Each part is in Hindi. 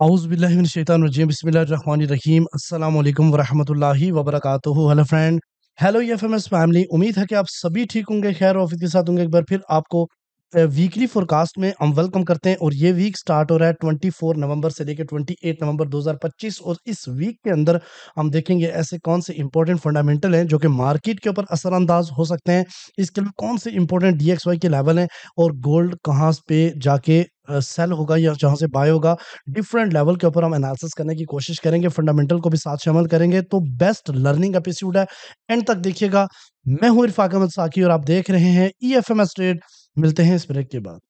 औज़ुबिल्लाहिमिनश्शैतानिर्रजीम बिस्मिल्लाहिर्रहमानिर्रहीम अस्सलाम वालेकुम वरहमतुल्लाहि वबरकातुहू। Hello friend, hello FMS family. उम्मीद है कि आप सभी ठीक होंगे, खैर और आफियत के साथ होंगे। एक बार फिर आपको वीकली फोरकास्ट में हम वेलकम करते हैं और ये वीक स्टार्ट हो रहा है 24 नवंबर से लेकर 28 नवंबर 2025। और इस वीक के अंदर हम देखेंगे ऐसे कौन से इंपॉर्टेंट फंडामेंटल हैं जो कि मार्केट के ऊपर असरअंदाज हो सकते हैं। इसके लिए कौन से इंपॉर्टेंट डीएक्सवाई के लेवल हैं और गोल्ड कहाँ पे जाके सेल होगा या जहाँ से बाय होगा। डिफरेंट लेवल के ऊपर हम एनालिसिस करने की कोशिश करेंगे, फंडामेंटल को भी साथ शामिल करेंगे। तो बेस्ट लर्निंग एपिसोड है, एंड तक देखिएगा। मैं हूं इरफाक अहमद साकी और आप देख रहे हैं ईएफएमएस ट्रेड। मिलते हैं इस ब्रेक के बाद।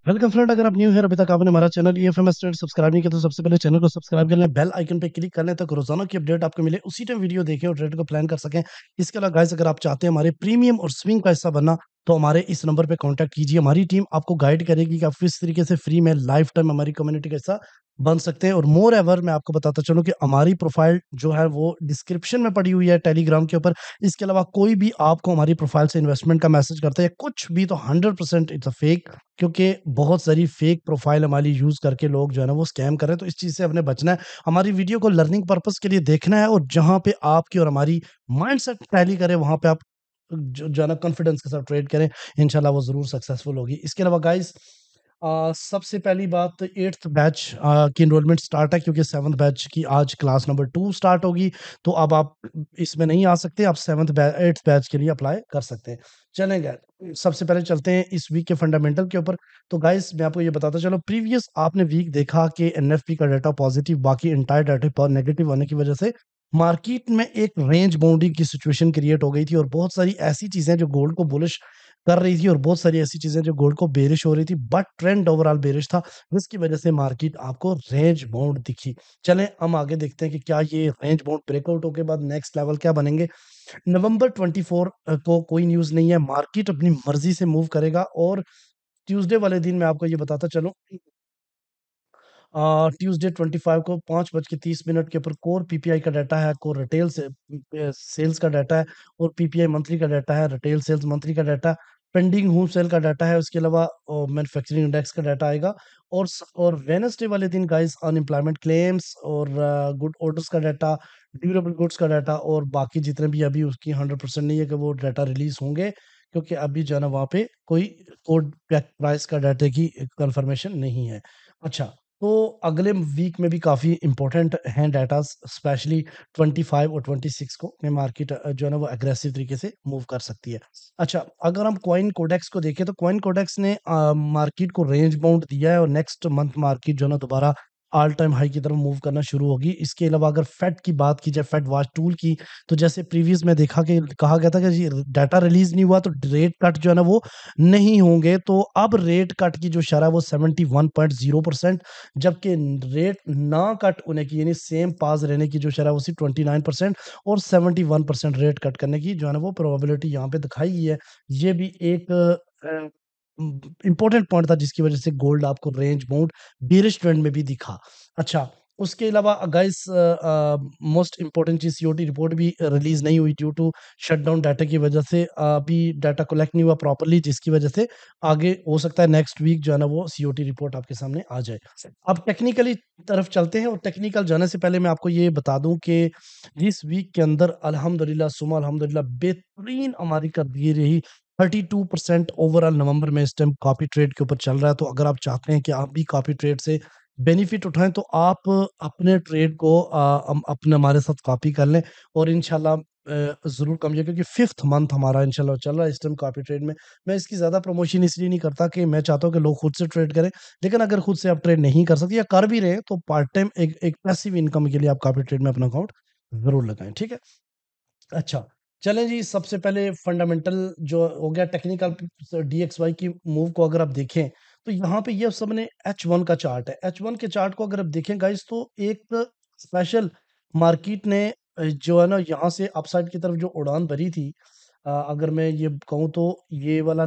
वेलकम फ्रेंड, अगर आप न्यू है अभी तक आपने हमारा चैनल ईएफएमएस ट्रेड सब्सक्राइब नहीं किया तो सबसे पहले चैनल को सब्सक्राइब कर लें, बेल आइकन पे क्लिक कर लें ताकि रोजाना की अपडेट आपको मिले, उसी टाइम वीडियो देखें और ट्रेड को प्लान कर सकें। इसके अलावा गाइस, अगर आप चाहते हैं हमारे प्रीमियम और स्विंग का हिस्सा बनना तो हमारे इस नंबर पे कांटेक्ट कीजिए। हमारी टीम आपको गाइड करेगी कि आप किस तरीके से फ्री में लाइफ टाइम हमारी कम्युनिटी का हिस्सा बन सकते हैं। और मोर एवर मैं आपको बताता चलूं कि हमारी प्रोफाइल जो है वो डिस्क्रिप्शन में पड़ी हुई है टेलीग्राम के ऊपर। इसके अलावा कोई भी आपको हमारी प्रोफाइल से इन्वेस्टमेंट का मैसेज करता है कुछ भी तो 100% इट्स अ फेक, क्योंकि बहुत सारी फेक प्रोफाइल हमारी यूज करके लोग जो है ना वो स्कैम कर रहे हैं। तो इस चीज से अपने बचना है। हमारी वीडियो को लर्निंग पर्पस के लिए देखना है और जहां पे आपकी और हमारी माइंडसेट टैली करे वहां पे आप जो है ना कॉन्फिडेंस के साथ ट्रेड करें। इंशाल्लाह वो जरूर सक्सेसफुल होगी। इसके अलावा गाइस, सबसे पहली बात, 8th बैच की एनरोलमेंट स्टार्ट है, क्योंकि 7th बैच की आज क्लास नंबर 2 स्टार्ट होगी। तो अब आप इसमें नहीं आ सकते, आप 8th बैच के लिए अप्लाई कर सकते हैं। चलेंगे, सबसे पहले चलते हैं इस वीक के फंडामेंटल के ऊपर। तो गाइस मैं आपको ये बताता चलो, प्रीवियस आपने वीक देखा कि एनएफपी का डाटा पॉजिटिव, बाकी एंटायर डाटा पर नेगेटिव होने की वजह से मार्केट में एक रेंज बाउंड्री की सिचुएशन क्रिएट हो गई थी और बहुत सारी ऐसी चीजें जो गोल्ड को बुलिश कर रही थी और बहुत सारी ऐसी चीजें जो गोल्ड को बेरिश हो रही थी, बट ट्रेंड ओवरऑल बेरिश था, जिसकी वजह से मार्केट आपको रेंज बाउंड दिखी। चलें हम आगे देखते हैं कि क्या ये रेंज बाउंड ब्रेकआउट होके बाद नेक्स्ट लेवल क्या बनेंगे। नवंबर 24 को कोई न्यूज नहीं है, मार्केट अपनी मर्जी से मूव करेगा। और ट्यूसडे वाले दिन मैं आपको ये बताता चलूं, ट्यूसडे 25 को 5:30 के ऊपर कोर पीपीआई का डाटा है, कोर रिटेल से सेल्स का डाटा है, और पीपीआई मंथली का डाटा है, रिटेल सेल्स मंथली का डाटा, पेंडिंग होम सेल का डाटा है। उसके अलावा मैन्युफैक्चरिंग इंडेक्स का डाटा आएगा। और वेडनेसडे वाले दिन गाइस, अनएम्प्लॉयमेंट क्लेम्स और गुड ऑर्डर्स का डाटा, ड्यूरेबल गुड्स का डाटा, और बाकी जितने भी अभी उसकी 100% नहीं है कि वो डाटा रिलीज होंगे, क्योंकि अभी जो है ना वहाँ पे कोई कोड प्राइस का डाटा की कंफर्मेशन नहीं है। अच्छा, तो अगले वीक में भी काफ़ी इम्पोर्टेंट हैं डाटाज़, स्पेशली 25 और 26 को में मार्केट जो है ना वो एग्रेसिव तरीके से मूव कर सकती है। अच्छा, अगर हम कॉइन कोडेक्स को देखें तो कॉइन कोडेक्स ने मार्केट को रेंज बाउंड दिया है और नेक्स्ट मंथ मार्केट जो है ना दोबारा ऑल टाइम हाई की तरफ मूव करना शुरू होगी। इसके अलावा अगर फेड की बात की जाए, फेड वॉच टूल की, तो जैसे प्रीवियस में देखा कि कहा गया था कि जी डाटा रिलीज नहीं हुआ तो रेट कट जो है ना वो नहीं होंगे। तो अब रेट कट की जो शरह है वो 71.0%, जबकि रेट ना कट होने की यानी सेम पास रहने की जो शरह है वो सिर्फ 29% और 71% रेट कट करने की जो है ना वो प्रोबेबिलिटी यहाँ पे दिखाई गई है। ये भी एक इंपॉर्टेंट पॉइंट था जिसकी वजह से गोल्ड आपको रेंज बाउंड बेरिश ट्रेंड में भी दिखा। अच्छा, उसके अलावा गाइस, मोस्ट इंपॉर्टेंट चीज, सीओटी रिपोर्ट भी रिलीज नहीं हुई ड्यू टू शटडाउन डाटा की वजह से। अभी डाटा कलेक्ट नहीं हुआ प्रॉपर्ली, जिसकी वजह से आगे हो सकता है नेक्स्ट वीक जो है ना वो सीओटी रिपोर्ट आपके सामने आ जाए। अब टेक्निकली तरफ चलते हैं, और टेक्निकल जाने से पहले मैं आपको ये बता दूं कि इस वीक के अंदर अल्हम्दुलिल्लाह सुमा अल्हम्दुलिल्लाह बेहतरीन हमारी कर दी रही। 32% ओवरऑल नवंबर में इस टाइम कॉपी ट्रेड के ऊपर चल रहा है। तो अगर आप चाहते हैं कि आप भी कॉपी ट्रेड से बेनिफिट उठाएं तो आप अपने ट्रेड को अपने हमारे साथ कॉपी कर लें और इंशाल्लाह ज़रूर कमिए, क्योंकि 5th मंथ हमारा इंशाल्लाह चल रहा है इस टाइम कॉपी ट्रेड में। मैं इसकी ज़्यादा प्रमोशन इसलिए नहीं करता कि मैं चाहता हूँ कि लोग खुद से ट्रेड करें, लेकिन अगर खुद से आप ट्रेड नहीं कर सकते या कर भी रहे हैं तो पार्ट टाइम एक पैसिव इनकम के लिए आप कॉपी ट्रेड में अपना अकाउंट ज़रूर लगाएं, ठीक है। अच्छा, चलें जी, सबसे पहले फंडामेंटल जो हो गया, टेक्निकल डीएक्सवाई की मूव को अगर आप देखें तो यहाँ पे ये सामने H1 का चार्ट है। H1 के चार्ट को अगर आप देखें गाइस तो एक स्पेशल मार्केट ने जो है ना यहाँ से अपसाइड की तरफ जो उड़ान भरी थी, अगर मैं ये कहूँ तो ये वाला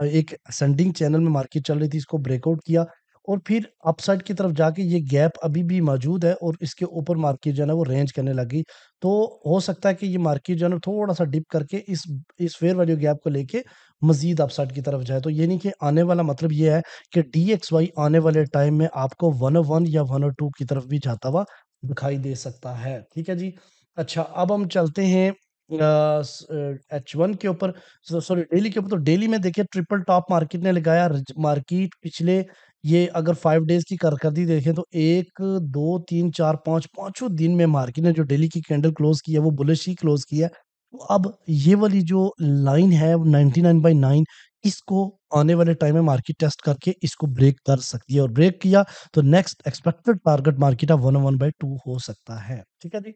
एक असेंडिंग चैनल में मार्केट चल रही थी, इसको ब्रेकआउट किया और फिर अपसाइड की तरफ जाके ये गैप अभी भी मौजूद है और इसके ऊपर मार्केट जो है ना वो रेंज करने लगी। तो हो सकता है कि ये मार्केट जो है ना थोड़ा सा डिप करके इस फेयर वैल्यू गैप को लेके मजीद अपसाइड की तरफ जाए। तो ये नहीं कि आने वाला मतलब ये है कि DXY आने वाले टाइम में आपको 101 या 102 की तरफ भी जाता हुआ दिखाई दे सकता है। ठीक है जी। अच्छा, अब हम चलते हैं H1 के ऊपर, सॉरी डेली के ऊपर। तो डेली में देखिए ट्रिपल टॉप मार्केट ने लगाया। मार्केट पिछले ये अगर 5 डेज की कारकर्दगी देखें तो 1 2 3 4 5 पांचों दिन में मार्केट ने जो डेली की कैंडल क्लोज की है वो बुलिश ही क्लोज की है। तो अब ये वाली जो लाइन है 99/9, इसको आने वाले टाइम में मार्केट टेस्ट करके इसको ब्रेक कर सकती है और ब्रेक किया तो next expected target market of 101/2 हो सकता है। ठीक है जी।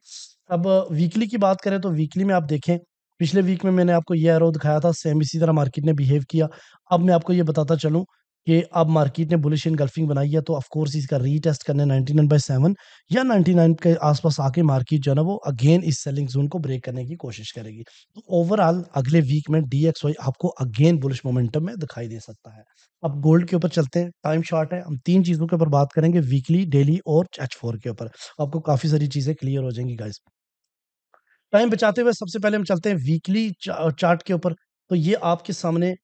अब वीकली की बात करें तो वीकली में आप देखें, पिछले वीक में मैंने आपको ये एरो दिखाया था, सेम इसी तरह मार्केट ने बिहेव किया। अब मैं आपको ये बताता चलूं कि अब मार्केट ने बुलिश इनगल्फिंग बनाई है, तो ऑफ कोर्स इसका रीटेस्ट करने 99/7 या 99 के आसपास आके मार्केट जो है ना वो अगेन इस सेलिंग जोन को ब्रेक करने की कोशिश करेगी। तो ओवरऑल अगले वीक में DXY आपको अगेन बुलिश मोमेंटम में दिखाई दे सकता है। अब गोल्ड के ऊपर चलते हैं, टाइम शार्ट है, हम तीन चीजों के ऊपर बात करेंगे, वीकली, डेली और H4 के ऊपर। आपको काफी सारी चीजें क्लियर हो जाएंगी गाइस। टाइम बचाते हुए सबसे पहले हम चलते हैं वीकली चार्ट के ऊपर। तो ये आपके सामने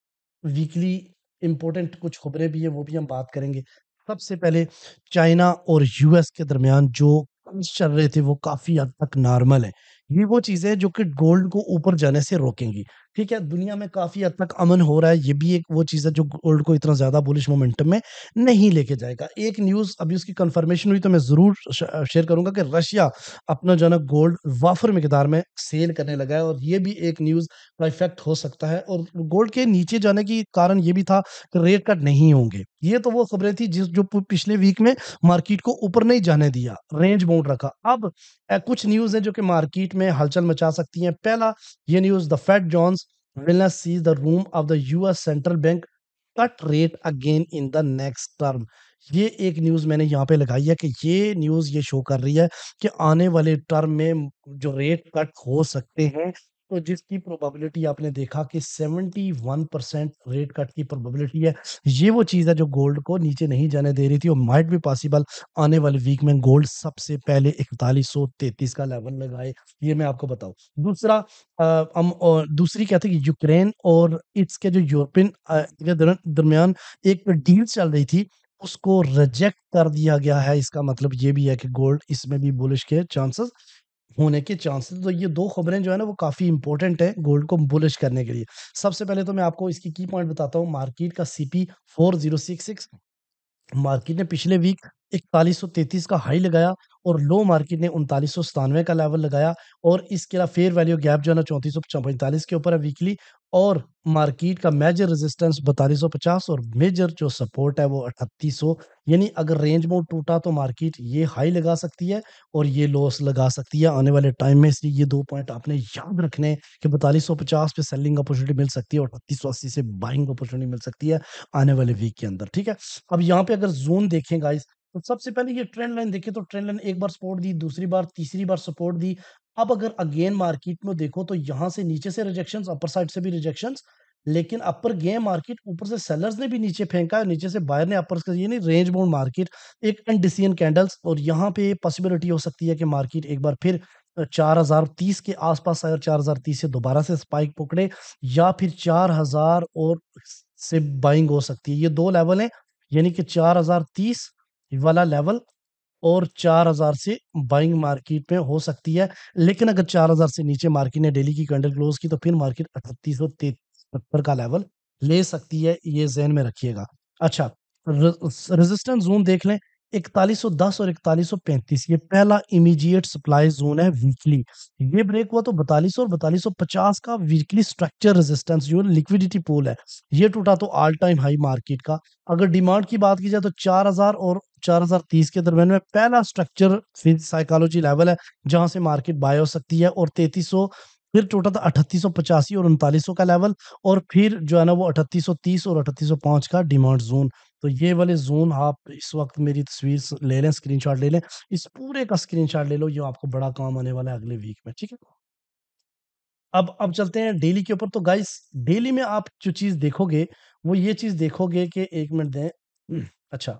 वीकली इंपॉर्टेंट कुछ खबरें भी है, वो भी हम बात करेंगे। सबसे पहले चाइना और US के दरमियान जो चल रहे थे वो काफी हद तक नॉर्मल है। ये वो चीजें हैं जो कि गोल्ड को ऊपर जाने से रोकेंगी। ठीक है, दुनिया में काफी हद तक अमन हो रहा है, ये भी एक वो चीज है जो गोल्ड को इतना ज्यादा बुलिश मोमेंटम में नहीं लेके जाएगा। एक न्यूज अभी उसकी कंफर्मेशन हुई तो मैं जरूर शेयर करूंगा कि रशिया अपना जो है ना गोल्ड वाफर मिकदार में सेल करने लगा है, और ये भी एक न्यूज का इफेक्ट हो सकता है। और गोल्ड के नीचे जाने की कारण ये भी था कि रेट कट नहीं होंगे। ये तो वो खबरें थी जिस जो पिछले वीक में मार्केट को ऊपर नहीं जाने दिया, रेंज बाउंड रखा। अब कुछ न्यूज है जो कि मार्केट में हलचल मचा सकती हैं। पहला ये news, the Fed John's will not cease the room of the US central bank cut rate again in the next term. ये एक न्यूज मैंने यहाँ पे लगाई है कि ये न्यूज ये शो कर रही है कि आने वाले टर्म में जो रेट कट हो सकते हैं, तो जिसकी प्रोबेबिलिटी आपने देखा कि 71% रेट कट की प्रोबेबिलिटी है। ये वो चीज है जो गोल्ड को नीचे नहीं जाने दे रही थी, और माइट भी पॉसिबल आने वाले वीक में गोल्ड सबसे पहले 4133 का लेवल लगाए। ये मैं आपको बताऊं। दूसरा, हम और दूसरी कहते हैं कि यूक्रेन और इसके जो यूरोपियन के दरमियान एक डील चल रही थी, उसको रिजेक्ट कर दिया गया है। इसका मतलब ये भी है कि गोल्ड इसमें भी बुलिश के चांसेस होने के चांसेस। तो ये दो खबरें जो है ना वो काफी इंपॉर्टेंट है गोल्ड को बुलिश करने के लिए। सबसे पहले तो मैं आपको इसकी की पॉइंट बताता हूँ, मार्केट का CP4066 मार्केट ने पिछले वीक 4133 का हाई लगाया और लो मार्केट ने 3997 का लेवल लगाया। और इसके अलावा फेयर वैल्यू गैप जो है ना 3445 के ऊपर है वीकली। और मार्केट का मेजर रेजिस्टेंस 4250 और मेजर जो सपोर्ट है वो 3800। यानी अगर रेंज मोड टूटा तो मार्केट ये हाई लगा सकती है और ये लॉस लगा सकती है आने वाले टाइम में। इसलिए ये दो पॉइंट आपने याद रखने हैं कि 4250 पे सेलिंग अपॉर्चुनिटी मिल सकती है और 3880 से बाइंग अपॉर्चुनिटी मिल सकती है आने वाले वीक के अंदर। ठीक है, अब यहाँ पे अगर जोन देखें गाइस, तो सबसे पहले ये ट्रेंड लाइन देखें, तो ट्रेंड लाइन एक बार सपोर्ट दी, दूसरी बार, तीसरी बार सपोर्ट दी। अब अगर अगेन मार्केट में देखो तो यहां से नीचे से रिजेक्शंस, अपर साइड से भी रिजेक्शंस, लेकिन अपर गए मार्केट, ऊपर से सेलर्स ने भी नीचे फेंका है, नीचे से बायर ने अपर कर, ये नहीं रेंज बाउंड मार्केट, एक अनडिसियन कैंडल्स। और यहाँ पे पॉसिबिलिटी हो सकती है कि मार्केट एक बार फिर 4030 के आसपास आए और 4030 से दोबारा से स्पाइक पकड़े, या फिर 4000 और से बाइंग हो सकती है। ये दो लेवल हैं, यानी कि 4030 वाला लेवल और 4000 से बाइंग मार्केट में हो सकती है। लेकिन अगर 4000 से नीचे मार्केट ने डेली की कैंडल क्लोज की तो फिर मार्केट 3873 का लेवल ले सकती है, ये जहन में रखिएगा। अच्छा, रेजिस्टेंस जोन देख लें, 4110 और 4135, ये पहला इमीडिएट सप्लाई जोन है वीकली। ये ब्रेक हुआ तो 4200 और 4250 का वीकली स्ट्रक्चर रेजिस्टेंस जो लिक्विडिटी पूल है, ये टूटा तो ऑल टाइम हाई मार्केट का। अगर डिमांड की बात की जाए तो 4000 और 4030 के दरमियान में पहला स्ट्रक्चर साइकोलॉजी लेवल है जहां से मार्केट बाय हो सकती है। और 3300 फिर टूटा था 3885 और 3900 का लेवल, और फिर जो है ना वो 3830 और 3805 का डिमांड ज़ोन। तो ये वाले ज़ोन आप इस वक़्त मेरी तस्वीर ले लें, स्क्रीनशॉट ले लें। इस पूरे का स्क्रीनशॉट ले लो, ये आपको बड़ा काम आने वाला है अगले वीक में, ठीक है? अब चलते हैं डेली के ऊपर। तो गाइस डेली में आप जो चीज़ देखोगे, वो ये चीज़ देखोगे कि 1 मिनट दें। अच्छा,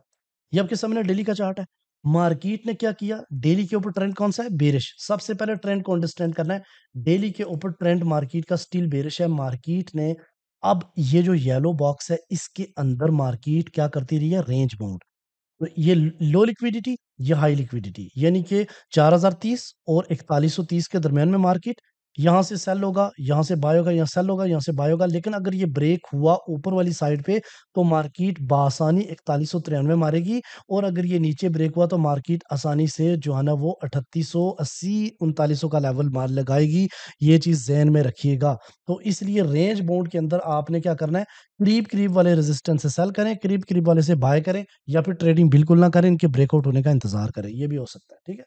ये आपके सामने डेली का चार्ट है। मार्केट ने क्या किया? डेली के ऊपर ट्रेंड कौन-सा है? बेयरिश। सबसे पहले ट्रेंड को अंडरस्टैंड करना है। डेली के ऊपर ट्रेंड मार्केट का स्टिल बेयरिश है। मार्केट ने अब ये जो येलो बॉक्स है, इसके अंदर मार्केट क्या करती रही है? Range bound. तो ये लो लिक्विडिटी, ये हाई लिक्विडिटी, यानी कि 4030 और 4130 के दरमियान में मार्केट, यहाँ से सेल होगा, यहाँ से बाय होगा, यहाँ सेल होगा, यहाँ से बाय होगा। लेकिन अगर ये ब्रेक हुआ ऊपर वाली साइड पे, तो मार्केट बआसानी 4193 मारेगी, और अगर ये नीचे ब्रेक हुआ तो मार्केट आसानी से जो है ना वो 3880 3900 का लेवल मार लगाएगी। ये चीज़ ज़हन में रखिएगा। तो इसलिए रेंज बाउंड के अंदर आपने क्या करना है, करीब-करीब वाले रेजिस्टेंस से सेल करें, करीब-करीब वाले से बाय करें, या फिर ट्रेडिंग बिल्कुल ना करें, इनके ब्रेकआउट होने का इंतज़ार करें, ये भी हो सकता है, ठीक है?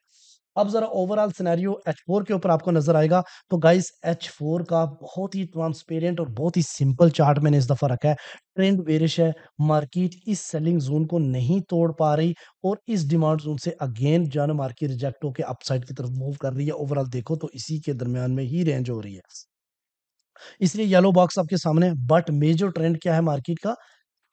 अब ज़रा ओवरऑल सिनेरियो H4 के ऊपर आपको नज़र आएगा। तो गाइस H4 का बहुत ही ट्रांसपेरेंट और बहुत ही सिंपल चार्ट मैंने इस दफ़ा रखा है। ट्रेंड बेरिश है, मार्केट इस सेलिंग ज़ोन को नहीं तोड़ पा रही, और इस डिमांड ज़ोन से अगेन जो है ना मार्केट रिजेक्ट होके अपसाइड की तरफ मूव कर रही है। ओवरऑल देखो तो इसी के दरमियान में ही रेंज हो रही है। इसलिए येलो बॉक्स आपके सामने है, बट मेजर ट्रेंड क्या है मार्केट का?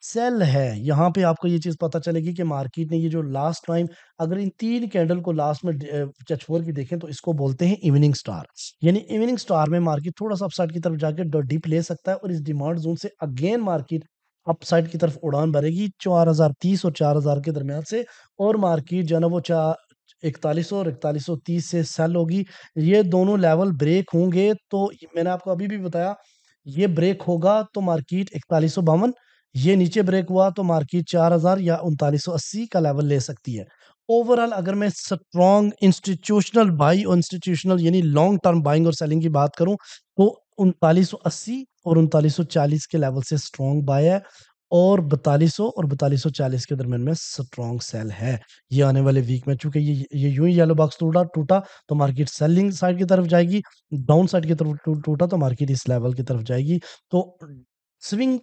सेल है। यहाँ पे आपको ये चीज़ पता चलेगी कि मार्केट ने ये जो लास्ट टाइम, अगर इन 3 कैंडल को लास्ट में H4 की देखें, तो इसको बोलते हैं इवनिंग स्टार। यानी इवनिंग स्टार में मार्केट थोड़ा-सा अपसाइड की तरफ जाके ड डिप ले सकता है, और इस डिमांड ज़ोन से अगेन मार्केट अपसाइड की तरफ उड़ान भरेगी 4030 और 4000 के दरमियान से, और मार्केट जो है ना वो चा 4100 और 4130 से सेल होगी। ये दोनों लेवल ब्रेक होंगे तो मैंने आपको अभी भी बताया, ये ब्रेक होगा तो मार्केट 4152, ये नीचे ब्रेक हुआ तो मार्केट 4000 या 3980 का लेवल ले सकती है। ओवरऑल अगर मैं स्ट्रॉन्ग इंस्टीट्यूशनल बाई और इंस्टीट्यूशनल यानी लॉन्ग टर्म बाइंग और सेलिंग की बात करूं, तो 3980 और 3940 के लेवल से स्ट्रॉन्ग बाय है, और 4200 और 4240 के दरमियान में स्ट्रॉन्ग सेल है। ये आने वाले वीक में, चूंकि ये यूं ही येलो बॉक्स टूटा टूटा तो मार्केट सेलिंग साइड की तरफ जाएगी, डाउन साइड की तरफ टूटा तो मार्केट इस लेवल की तरफ जाएगी। तो स्विंग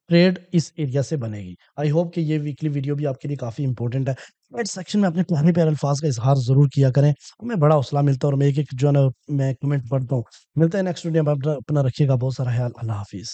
ट्रेड इस एरिया से बनेगी। आई होप कि ये वीकली वीडियो भी आपके लिए काफ़ी इंपॉर्टेंट है। कमेंट सेक्शन में अपने प्यारे-प्यारे अल्फाज़ का इज़हार ज़रूर किया करें। हमें बड़ा हौसला मिलता है, और मैं एक-एक जो है ना मैं कमेंट पढ़ता हूँ। मिलते हैं नेक्स्ट वीडियो में, अपना अपना रखिएगा बहुत सारा ख़्याल। अल्लाह हाफ़िज़।